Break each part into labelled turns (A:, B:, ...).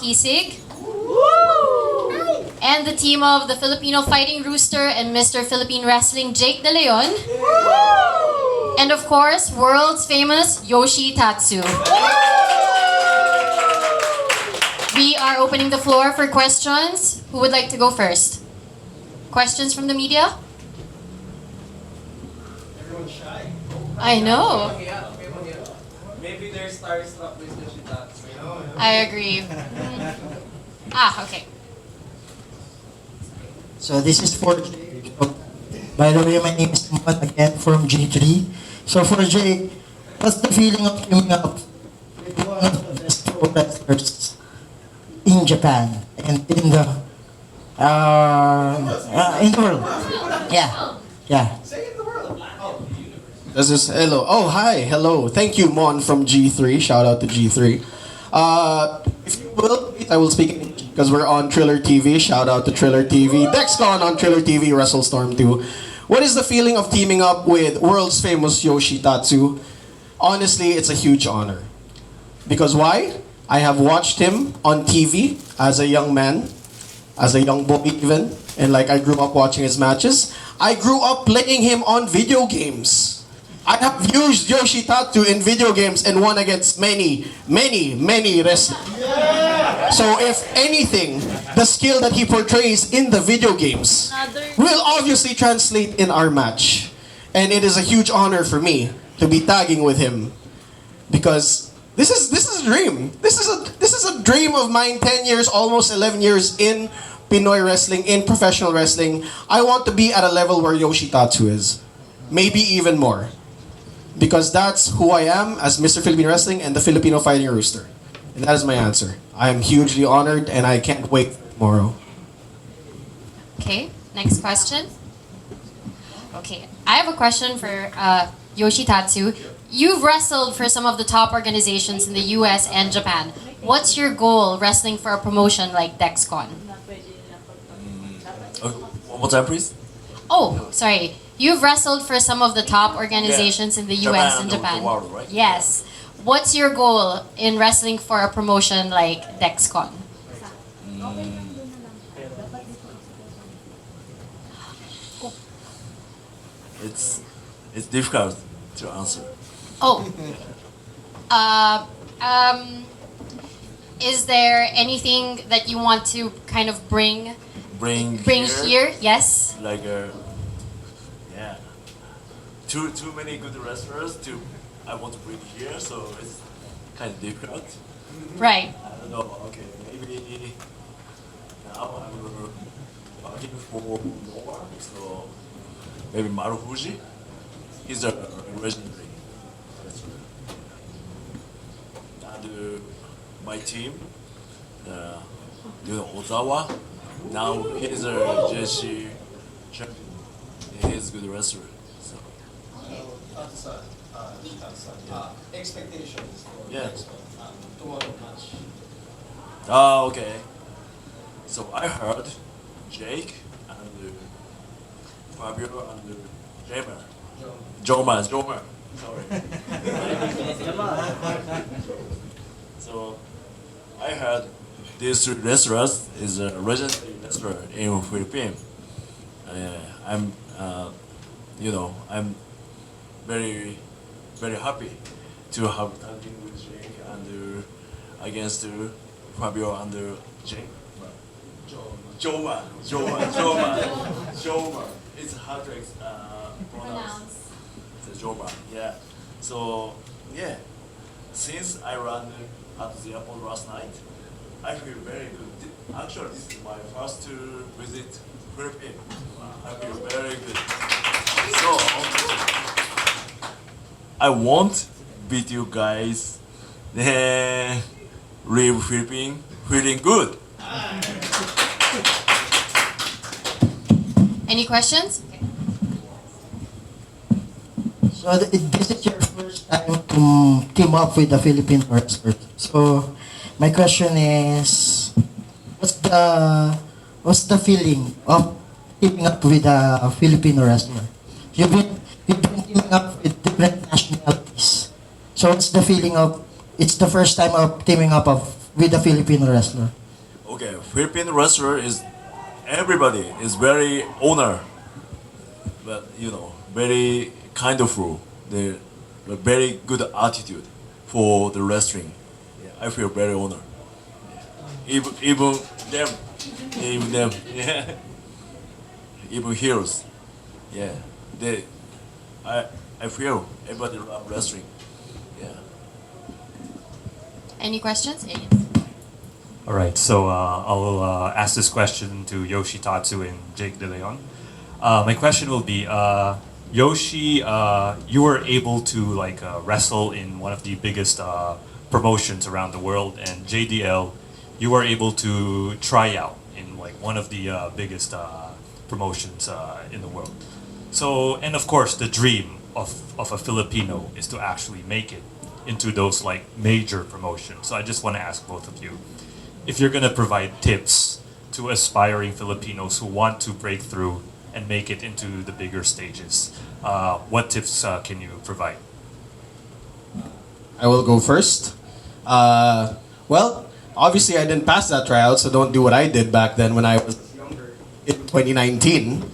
A: Makisig. And the team of the Filipino Fighting Rooster and Mr. Philippine Wrestling Jake De Leon. And of course, world's famous Yoshi Tatsu. We are opening the floor for questions. Who would like to go first? Questions from the media?
B: Everyone's shy.
A: I know.
B: Maybe they're starstruck with Yoshi Tatsu.
A: I agree. Okay.
C: So this is for Jake. By the way, my name is Jomar again from G3. So for Jake, what's the feeling of teaming up with one of the best pro wrestlers in Japan and in the world? Yeah.
B: Say in the world.
D: This is hello. Oh, hi. Hello. Thank you, Mon from G3. Shout out to G3. If you will, I will speak in English because we're on Triller TV. Shout out to Triller TV. Dexcon on Triller TV, WrestleStorm 2. What is the feeling of teaming up with world's famous Yoshi Tatsu? Honestly, it's a huge honor. Because why? I have watched him on TV as a young man, as a young boy even, and like I grew up watching his matches. I grew up playing him on video games. I have used Yoshi Tatsu in video games and won against many wrestlers. So if anything, the skill that he portrays in the video games will obviously translate in our match. And it is a huge honor for me to be tagging with him. Because this is a dream. This is a dream of mine, 10 years, almost 11 years in Pinoy wrestling, in professional wrestling. I want to be at a level where Yoshi Tatsu is. Maybe even more. Because that's who I am as Mr. Philippine Wrestling and the Filipino Fighting Rooster. And that is my answer. I am hugely honored and I can't wait for tomorrow.
A: Okay, next question. Okay, I have a question for Yoshi Tatsu. You've wrestled for some of the top organizations in the US and Japan. What's your goal wrestling for a promotion like Dexcon?
E: One more time, please.
A: Oh, sorry. You've wrestled for some of the top organizations in the US and
E: the
A: Japan.
E: world, right?
A: Yes. What's your goal in wrestling for a promotion like Dexcon?
E: It's difficult to answer.
A: Oh. Is there anything that you want to kind of bring
E: Bring
A: here? Yes.
E: like yeah, too many good wrestlers to I want to bring here, so it's kind of difficult.
A: Right.
E: I don't know. Okay, maybe now I'm working for more, so maybe Maru Fuji. He's a legendary wrestler. And my team, Ozawa. Now he's a JC champion. He's a good wrestler. So
B: Expectations for
E: Yeah.
B: tomorrow match.
E: okay. So I heard Jake and Fabio and Jomar. Sorry. So I heard these three wrestlers is a legendary wrestler in Philippines. I'm, I'm very happy to have tagging with Jake and against Fabio and Jake. Jomar. It's hard to pronounce. It's Jomar. Yeah. So yeah, since I ran at the airport last night, I feel very good. Actually, this is my first visit Philippines. I feel very good. So I won't beat you guys. Leave Philippines feeling good.
A: Any questions?
C: So this is your first time to team up with the Philippine wrestlers. So my question is, what's the feeling of teaming up with a Filipino wrestler? You've been teaming up with different nationalities. So what's the feeling of? It's the first time of teaming up of with a Filipino wrestler?
E: Okay, Philippine wrestler is everybody is very honor, but very kindful. They a very good attitude for the wrestling. Yeah, I feel very honored. Even them, even them, yeah, even heroes. Yeah, I feel everybody love wrestling. Yeah.
A: Any questions? Yes.
F: All right, so I'll ask this question to Yoshi, Tatsu, and Jake De Leon. My question will be, Yoshi, you were able to wrestle in one of the biggest promotions around the world, and JDL, you were able to try out in one of the biggest promotions in the world. So, and of course, the dream of a Filipino is to actually make it into those major promotions. So I just want to ask both of you, if you're gonna provide tips to aspiring Filipinos who want to break through and make it into the bigger stages, what tips can you provide?
D: I will go first. Well, obviously I didn't pass that tryout, so don't do what I did back then when I was younger in 2019.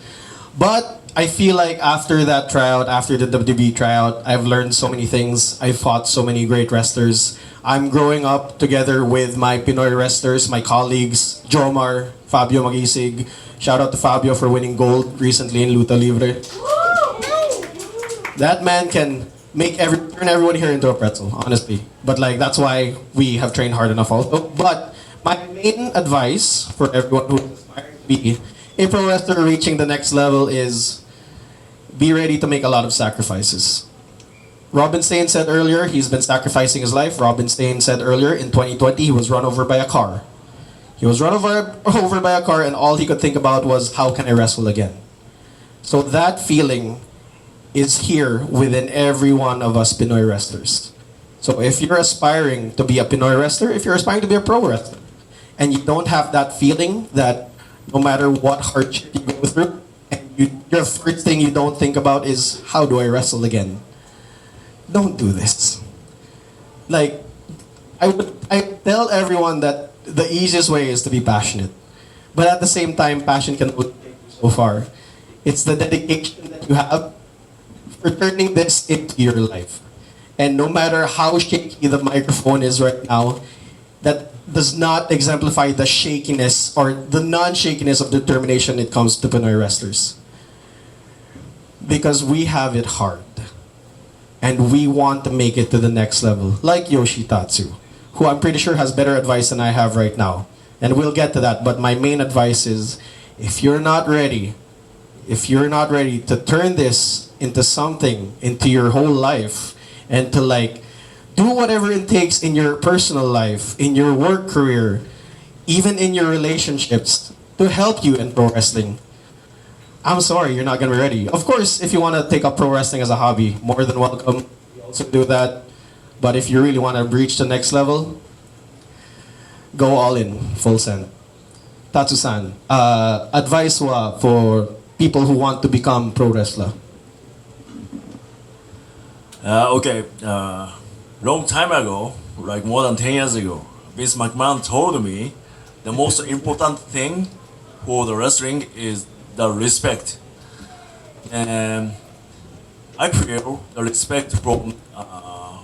D: But I feel like after that tryout, after the WWE tryout, I've learned so many things. I fought so many great wrestlers. I'm growing up together with my Pinoy wrestlers, my colleagues, Jomar, Fabio Makisig. Shout out to Fabio for winning gold recently in Luta Libre. That man can turn everyone here into a pretzel, honestly. But that's why we have trained hard enough also. But my main advice for everyone who aspires to be a pro wrestler reaching the next level is be ready to make a lot of sacrifices. Robin Stain said earlier he's been sacrificing his life. Robin Stain said earlier in 2020 he was run over by a car. He was run over by a car, and all he could think about was, how can I wrestle again? So that feeling is here within every one of us Pinoy wrestlers. So if you're aspiring to be a Pinoy wrestler, if you're aspiring to be a pro wrestler, and you don't have that feeling that no matter what hardship you go through, and your first thing you don't think about is, how do I wrestle again? Don't do this. I tell everyone that the easiest way is to be passionate. But at the same time, passion can only take you so far. It's the dedication that you have for turning this into your life. And no matter how shaky the microphone is right now, that does not exemplify the shakiness or the non-shakiness of determination it comes to Pinoy wrestlers. Because we have it hard. And we want to make it to the next level, like Yoshi Tatsu, who I'm pretty sure has better advice than I have right now. And we'll get to that, but my main advice is, if you're not ready to turn this into something, into your whole life, and to do whatever it takes in your personal life, in your work career, even in your relationships, to help you in pro wrestling, I'm sorry, you're not gonna be ready. Of course, if you want to take up pro wrestling as a hobby, more than welcome. You also do that. But if you really want to reach the next level, go all in, full send. Tatsu-san, advice for people who want to become pro wrestler.
E: Okay. Long time ago, more than 10 years ago, Vince McMahon told me the most important thing for the wrestling is the respect. And I feel the respect from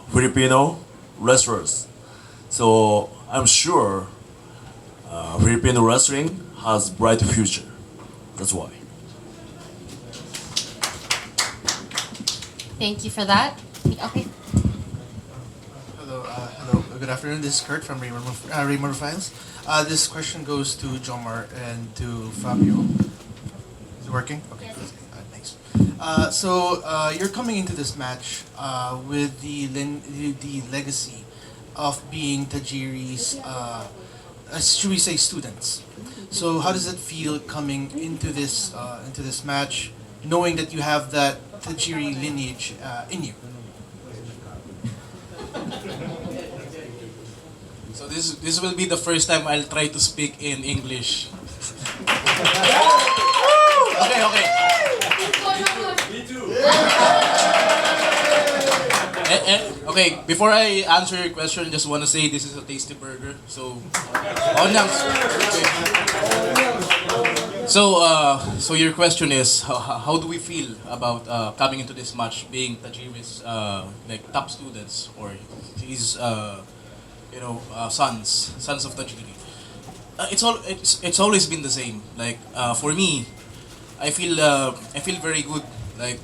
E: Filipino wrestlers. So I'm sure Filipino wrestling has bright future. That's why.
A: Thank you for that. Okay.
G: Hello. Good afternoon. This is Kurt from Raymond Files. This question goes to Jomar and to Fabio. Is it working? Okay.
A: Yes.
G: Thanks. So you're coming into this match with the legacy of being Tajiri's, should we say, students. So how does it feel coming into this match, knowing that you have that Tajiri lineage in you?
H: So this will be the first time I'll try to speak in English. Okay.
E: Me too.
H: Okay, before I answer your question, just want to say this is a tasty burger. So, on lang. Okay. So your question is how do we feel about coming into this match, being Tajiri's like top students or his sons of Tajiri. It's always been the same. Like for me, I feel very good. Like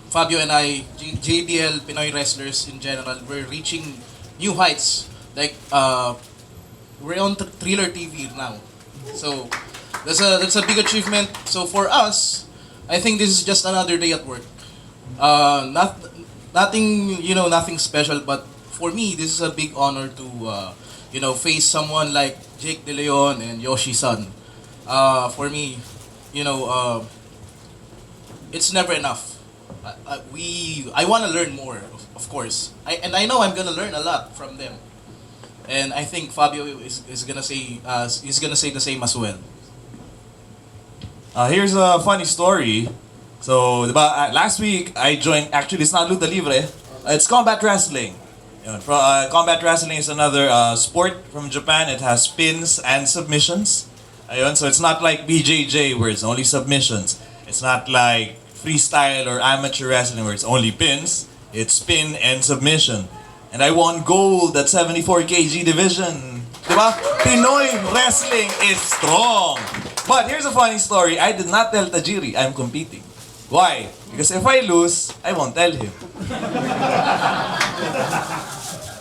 H: Fabio and I, JBL Pinoy wrestlers in general, we're reaching new heights. Like we're on Thriller TV now, so that's a big achievement. So for us, I think this is just another day at work. Nothing special, but for me, this is a big honor to face someone like Jake De Leon and Yoshi San. For me, it's never enough. I want to learn more, of course. I know I'm gonna learn a lot from them, and I think Fabio is gonna say the same as well.
E: Here's a funny story. So, diba, last week I joined. Actually, it's not luta libre. It's combat wrestling. Combat wrestling is another sport from Japan. It has pins and submissions. Ayun, so it's not like BJJ where it's only submissions. It's not like freestyle or amateur wrestling where it's only pins. It's pin and submission. And I won gold at 74 kg division. Diba? Pinoy wrestling is strong. But here's a funny story. I did not tell Tajiri I'm competing. Why? Because if I lose, I won't tell him.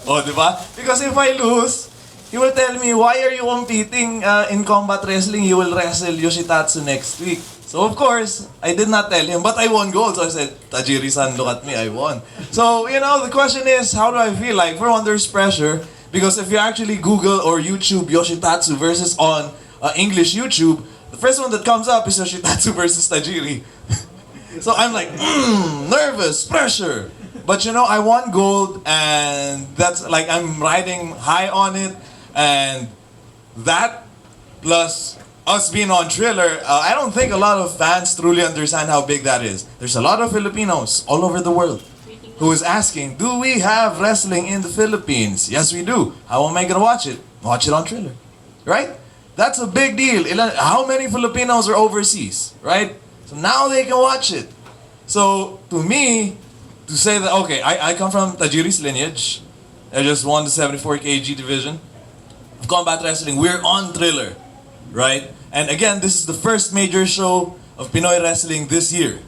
E: Oh, diba? Because if I lose, he will tell me, why are you competing in combat wrestling? You will wrestle Yoshitatsu next week. So of course, I did not tell him, but I won gold. So I said, Tajiri-san, look at me, I won. So, the question is, how do I feel? Like, for one, there's pressure. Because if you actually Google or YouTube Yoshitatsu versus on English YouTube, the first one that comes up is Yoshitatsu versus Tajiri. So I'm like, nervous, pressure. But I won gold, and that's like I'm riding high on it, and that plus us being on Thriller, I don't think a lot of fans truly understand how big that is. There's a lot of Filipinos all over the world who is asking, do we have wrestling in the Philippines? Yes, we do. How am I gonna watch it? Watch it on Thriller, right? That's a big deal. How many Filipinos are overseas, right? So now they can watch it. So to me, to say that, okay, I come from Tajiri's lineage. I just won the 74 kg division of combat wrestling. We're on Thriller, right? And again, this is the first major show of Pinoy wrestling this year.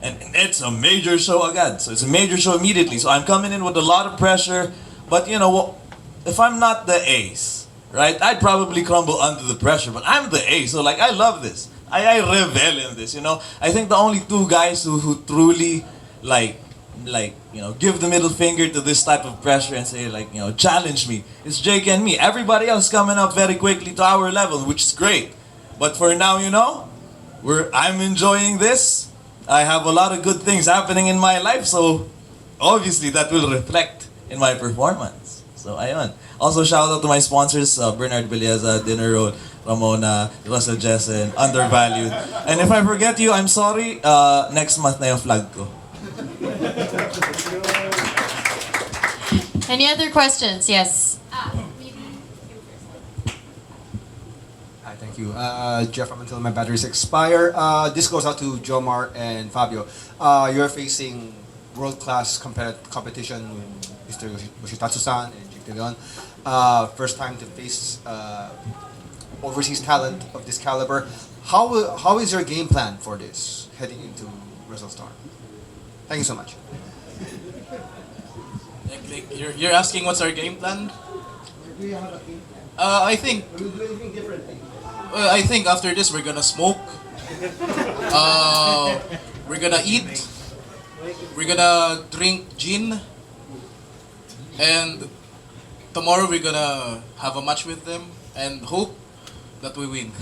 E: And it's a major show agad. So it's a major show immediately. So I'm coming in with a lot of pressure. But if I'm not the ace, right, I'd probably crumble under the pressure. But I'm the ace. So I love this. I revel in this, I think the only two guys who truly give the middle finger to this type of pressure and say challenge me. It's Jake and me. Everybody else coming up very quickly to our level, which is great. But for now, I'm enjoying this. I have a lot of good things happening in my life, so obviously that will reflect in my performance. So ayun. Also shout out to my sponsors, Bernard Villeza, Dinner Road, Ramona, Russell Jessen, Undervalued. And if I forget you, I'm sorry. Next month na yung flag ko.
A: Any other questions? Yes.
I: Hi, thank you. Jeff, from Until My Batteries Expire. This goes out to Jomar and Fabio. You're facing world-class competition with Mr. Yoshitatsu-san and Jake De Leon. First time to face overseas talent of this caliber. How is your game plan for this heading into WrestleStorm? Thank you so much.
H: You're asking what's our game plan?
I: Do you have a game plan?
H: I think
I: Will you do anything differently?
H: I think after this we're gonna smoke. We're gonna eat. We're gonna drink gin. And tomorrow we're gonna have a match with them and hope that we win.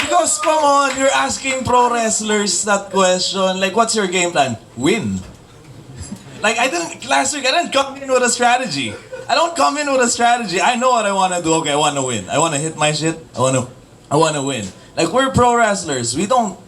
E: Because come on, you're asking pro wrestlers that question. What's your game plan? Win. Last week I didn't come in with a strategy. I don't come in with a strategy. I know what I want to do. Okay, I want to win. I want to hit my shit. I want to win. We're pro wrestlers. We don't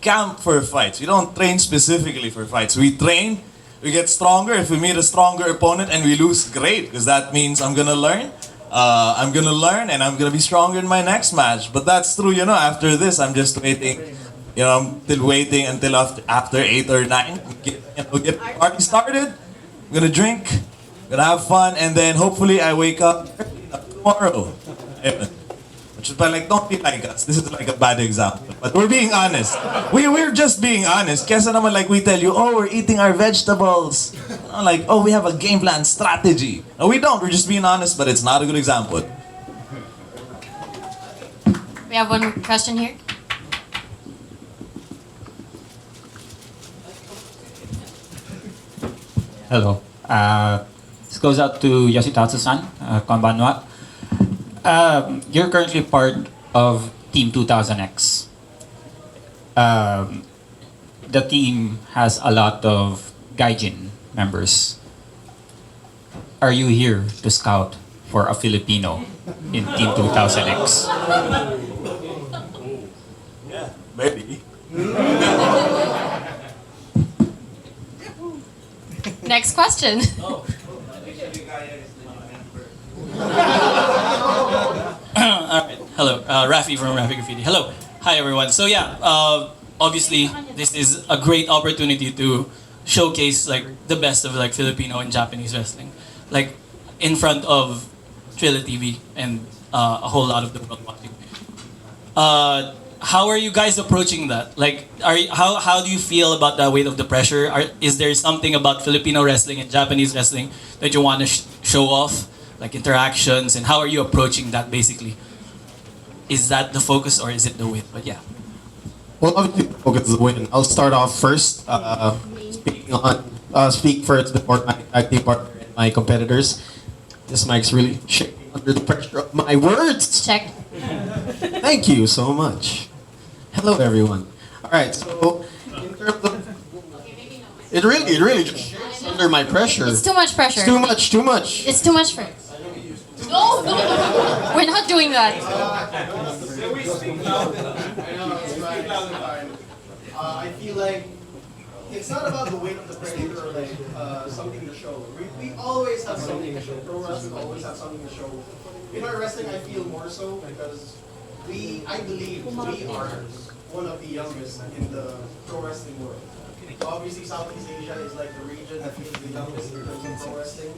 E: camp for fights. We don't train specifically for fights. We train, we get stronger. If we meet a stronger opponent and we lose, great, because that means I'm gonna learn. And I'm gonna be stronger in my next match. But that's true, after this, I'm just waiting. I'm still waiting until after 8 or 9. Get the party started. I'm gonna drink, gonna have fun, and then hopefully I wake up tomorrow. Which is like, don't be like us. This is like a bad example. But we're being honest. We're just being honest. Kesa naman like we tell you, oh, we're eating our vegetables. Like, oh, we have a game plan strategy. No, we don't. We're just being honest, but it's not a good example.
A: We have one question here.
J: Hello. This goes out to Yoshi Tatsu-san, konbanwa. You're currently part of Team 2000X. The team has a lot of Gaijin members. Are you here to scout for a Filipino in Team 2000X?
E: Yeah, maybe.
A: Next question.
K: Alright, hello, Rafi from Rafi Graffiti. Hello, hi everyone. So yeah, obviously this is a great opportunity to showcase like the best of like Filipino and Japanese wrestling, like in front of Thriller TV and a whole lot of the world watching. How are you guys approaching that? Like, how do you feel about the weight of the pressure? Is there something about Filipino wrestling and Japanese wrestling that you want to show off, like interactions, and how are you approaching that basically? Is that the focus or is it the win? But yeah.
D: Well, obviously, the focus is the win. I'll start off first. Speak first before my tag team partner and my competitors. This mic's really shaking under the pressure of my words.
A: Check.
D: Thank you so much. Hello, everyone. All right, so in terms of it really just shakes under my pressure.
A: It's too much pressure.
D: It's too much. Too much.
A: It's too much for. No, no, we're not doing that.
C: I feel like it's not about the weight of the pressure or like something to show. We always have something to show. Pro wrestling always have something to show. In our wrestling, I feel more so because I believe we are one of the youngest in the pro wrestling world. Obviously, Southeast Asia is like the region that is the youngest in terms of pro wrestling.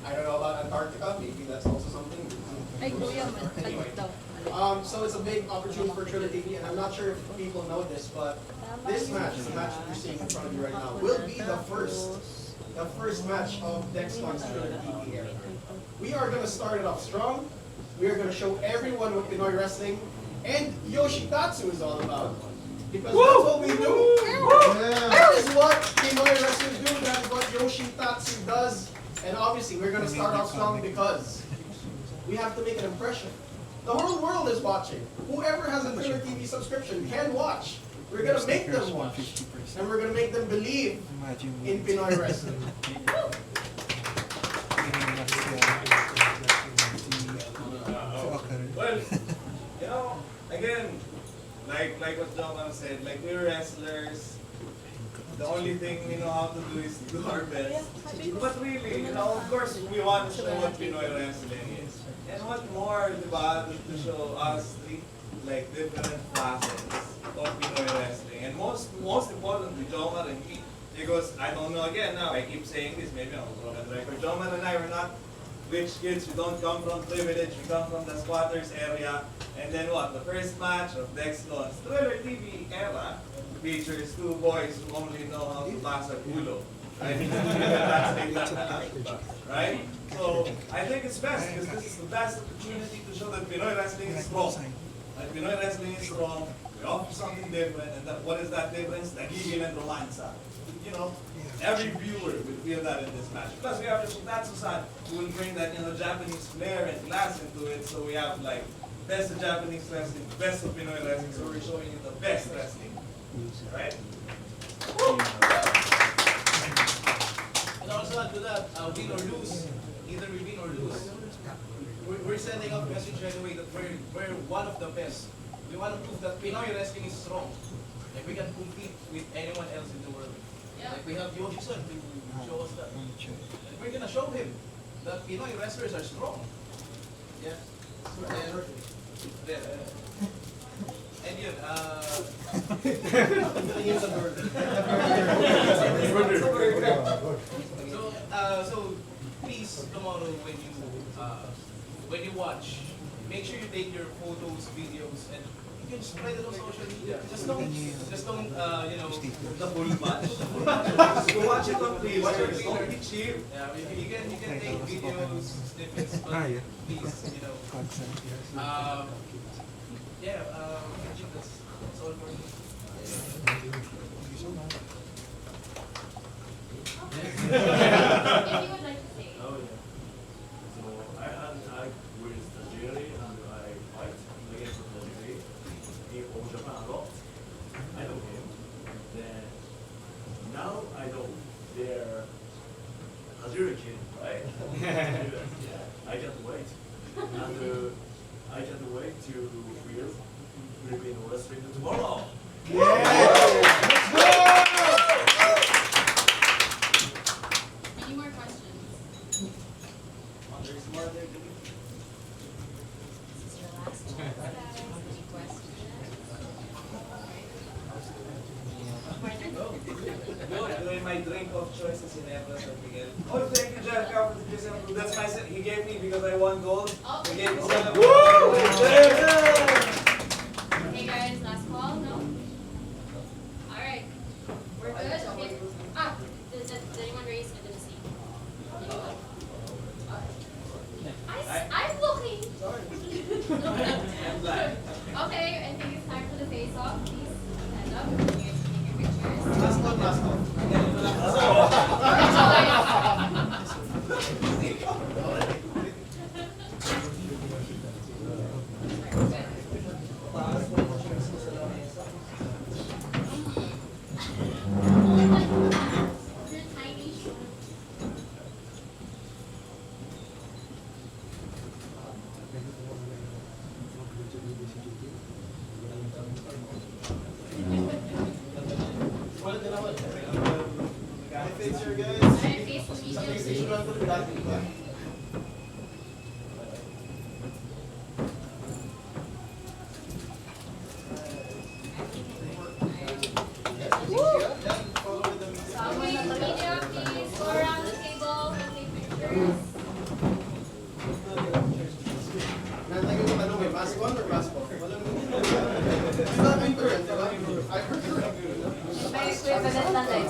C: I don't know about Antarctica. Maybe that's also something. Anyway, so it's a big opportunity for Thriller TV, and I'm not sure if people know this, but this match, the match that you're seeing in front of you right now, will be the first match of Dexcon's Thriller TV era. We are going to start it off strong. We are going to show everyone what Pinoy wrestling and Yoshi Tatsu is all about. Because that's what we do. That is what Pinoy wrestling do. That is what Yoshi Tatsu does. And obviously, we're going to start off strong because we have to make an impression. The whole world is watching. Whoever has a Thriller TV subscription can watch. We're going to make them watch. And we're going to make them believe in Pinoy wrestling.
B: Well, again, like what Jomar said, like we're wrestlers. The only thing we know how to do is do our best. But really, of course, we want to show what Pinoy wrestling is. And what more, diba, to show us like different facets of Pinoy wrestling. And most importantly, Jomar and me, because I don't know again now, I keep saying this, maybe I'll go on record. Jomar and I were not rich kids, we don't come from privilege, we come from the squatters area. And then what? The first match of Dexcon's Thriller TV era features two boys who only know how to pass a culo. Right? So I think it's best because this is the best opportunity to show that Pinoy wrestling is strong. That Pinoy wrestling is strong, we offer something different, and what is that difference? Nagiging and romansa. Every viewer will feel that in this match. Plus we have the Tatsu-san who will bring that Japanese flair and class into it, so we have like best of Japanese wrestling, best of Pinoy wrestling, so we're showing you the best wrestling. Right?
H: And also add to that, win or lose, either we win or lose, we're sending out a message right away that we're one of the best. We want to prove that Pinoy wrestling is strong. Like we can compete with anyone else in the world. Like we have Yoshi-san to show us that. And we're gonna show him that Pinoy wrestlers are strong. Yeah. And yun, so please tomorrow when you watch, make sure you take your photos, videos, and you can spread it on social media. Just don't
B: The full match. Go watch it on Twitter. Don't be cheap.
H: yeah, you can take videos, snippets, but please, I think that's all for me.
A: If you would like to say.
E: Oh yeah. So I had a tag with Tajiri and I fight against Tajiri. He owns Japan a lot. I know him. Then now I know they're Tajiri kid, right? Yeah. I can't wait. And I can't wait to feel Filipino wrestling tomorrow.
A: Any more questions?
B: There's more there to be.
A: This is your last chance, guys. Any questions?
B: Doing my drink of choice is in Ebra San Miguel. Oh, thank you, Jeff. That's my set. He gave me because I won gold.
A: Oh.
B: He gave me
A: Okay, guys, last call? No? Alright. We're good? Okay. Did anyone raise? I didn't see. Anyone? I'm looking!
B: I'm glad.
A: Okay, I think it's time for the face-off. Please stand up. You guys can take your pictures.
B: Last one.
A: Someone in the media, please go around the table and take pictures.